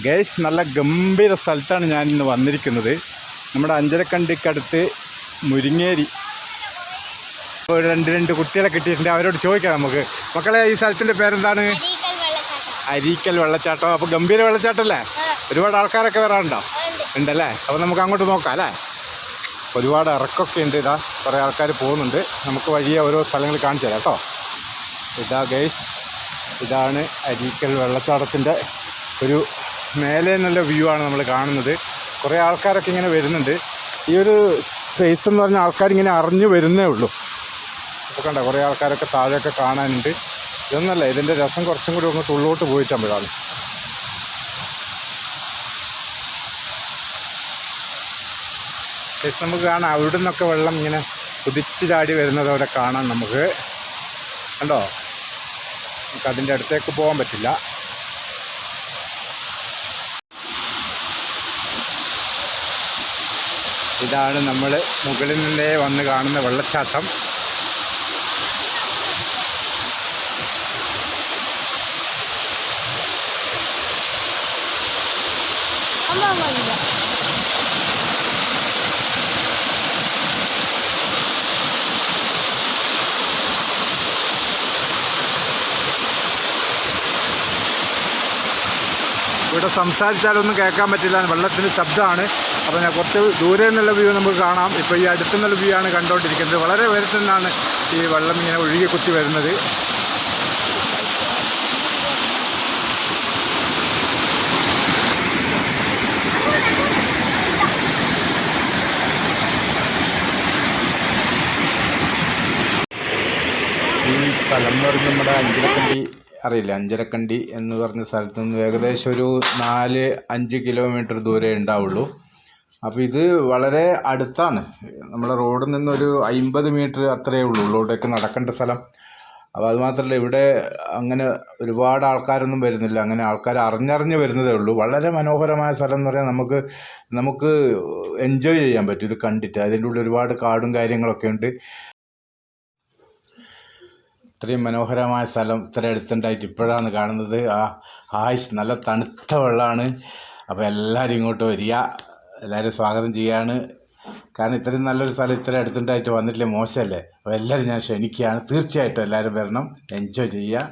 Guys, നല്ല ഗംഭീര സ്ഥലത്താണ് ഞാനിന്ന് വന്നിരിക്കുന്നത്. നമ്മുടെ അഞ്ചരക്കണ്ടിക്കടുത്ത് മുരിങ്ങേരി. ഇപ്പോൾ രണ്ട് കുട്ടികളെ കിട്ടിയിട്ടുണ്ട്. അവരോട് ചോദിക്കാം നമുക്ക്. മക്കളെ, ഈ സ്ഥലത്തിൻ്റെ പേരെന്താണ്? അരീക്കൽ വെള്ളച്ചാട്ടം. അപ്പോൾ ഗംഭീര വെള്ളച്ചാട്ടമല്ലേ? ഒരുപാട് ആൾക്കാരൊക്കെ വരാറുണ്ടോ? ഉണ്ടല്ലേ? അപ്പോൾ നമുക്ക് അങ്ങോട്ട് നോക്കാം അല്ലേ? ഒരുപാട് ഇറക്കമൊക്കെ ഉണ്ട്. ഇതാ കുറേ ആൾക്കാർ പോകുന്നുണ്ട്. നമുക്ക് വഴിയെ ഓരോ സ്ഥലങ്ങൾ കാണിച്ചു തരാം കേട്ടോ. ഇതാ ഗൈസ്, ഇതാണ് അരീക്കൽ വെള്ളച്ചാട്ടത്തിൻ്റെ ഒരു മേലെ നല്ല വ്യൂ ആണ് നമ്മൾ കാണുന്നത്. കുറേ ആൾക്കാരൊക്കെ ഇങ്ങനെ വരുന്നുണ്ട്. ഈ ഒരു സ്പേസ് എന്ന് പറഞ്ഞാൽ ആൾക്കാരിങ്ങനെ അറിഞ്ഞു വരുന്നേ ഉള്ളൂ. അപ്പോൾ കണ്ട കുറേ ആൾക്കാരൊക്കെ താഴെയൊക്കെ കാണാനുണ്ട്. ഇതൊന്നല്ല, ഇതിൻ്റെ രസം കുറച്ചും കൂടി അങ്ങോട്ട് ഉള്ളോട്ട് പോയിട്ടാകുമ്പോഴാണ്. നമുക്ക് കാണാം അവിടെ നിന്നൊക്കെ വെള്ളം ഇങ്ങനെ കുതിച്ച് ചാടി വരുന്നത് അവിടെ കാണാം നമുക്ക്. കണ്ടോ? നമുക്ക് അതിൻ്റെ അടുത്തേക്ക് പോകാൻ പറ്റില്ല. ഇതാണ് നമ്മൾ മുകളിൽ നിന്നേ വന്ന് കാണുന്ന വെള്ളച്ചാട്ടം. ഇവിടെ സംസാരിച്ചാലൊന്നും കേൾക്കാൻ പറ്റില്ല, വെള്ളത്തിൻ്റെ ശബ്ദമാണ്. അപ്പോൾ ഞാൻ കുറച്ച് ദൂരെ നിന്നുള്ള വ്യൂ നമുക്ക് കാണാം. ഇപ്പോൾ ഈ അടുത്തു നിന്നുള്ള വ്യൂ ആണ് കണ്ടുകൊണ്ടിരിക്കുന്നത്. വളരെ ഉയരത്തിൽ നിന്നാണ് ഈ വെള്ളം ഇങ്ങനെ ഒഴുകി കുത്തി വരുന്നത്. ഈ സ്ഥലം എന്ന് പറയുന്നത് നമ്മുടെ അഞ്ചരക്കണ്ടി അറിയില്ല, അഞ്ചരക്കണ്ടി എന്ന് പറഞ്ഞ സ്ഥലത്ത് നിന്ന് ഏകദേശം ഒരു 4-5 കിലോമീറ്റർ ദൂരെ ഉണ്ടാവുള്ളൂ. അപ്പോൾ ഇത് വളരെ അടുത്താണ്. നമ്മുടെ റോഡിൽ നിന്നൊരു 50 മീറ്റർ അത്രയേ ഉള്ളൂ ഉള്ളോട്ടേക്ക് നടക്കേണ്ട സ്ഥലം. അപ്പോൾ അതുമാത്രമല്ല, ഇവിടെ അങ്ങനെ ഒരുപാട് ആൾക്കാരൊന്നും വരുന്നില്ല. അങ്ങനെ ആൾക്കാർ അറിഞ്ഞറിഞ്ഞ് വരുന്നതേ ഉള്ളൂ. വളരെ മനോഹരമായ സ്ഥലം എന്ന് പറയാൻ നമുക്ക് എൻജോയ് ചെയ്യാൻ പറ്റും ഇത് കണ്ടിട്ട്. അതിൻ്റെ ഉള്ളിൽ ഒരുപാട് കാടും കാര്യങ്ങളൊക്കെ ഉണ്ട്. ഇത്രയും മനോഹരമായ സ്ഥലം ഇത്ര അടുത്തുണ്ടായിട്ട് ഇപ്പോഴാണ് കാണുന്നത്. നല്ല തണുത്ത വെള്ളമാണ്. അപ്പോൾ എല്ലാവരും ഇങ്ങോട്ട് വരിക, എല്ലാവരും സ്വാഗതം ചെയ്യുകയാണ്. കാരണം ഇത്രയും നല്ലൊരു സ്ഥലം ഇത്ര അടുത്തുണ്ടായിട്ട് വന്നിട്ടില്ലേ, മോശമല്ലേ? അപ്പോൾ എല്ലാവരും ഞാൻ ക്ഷണിക്കുകയാണ്. തീർച്ചയായിട്ടും എല്ലാവരും വരണം, എൻജോയ് ചെയ്യുക.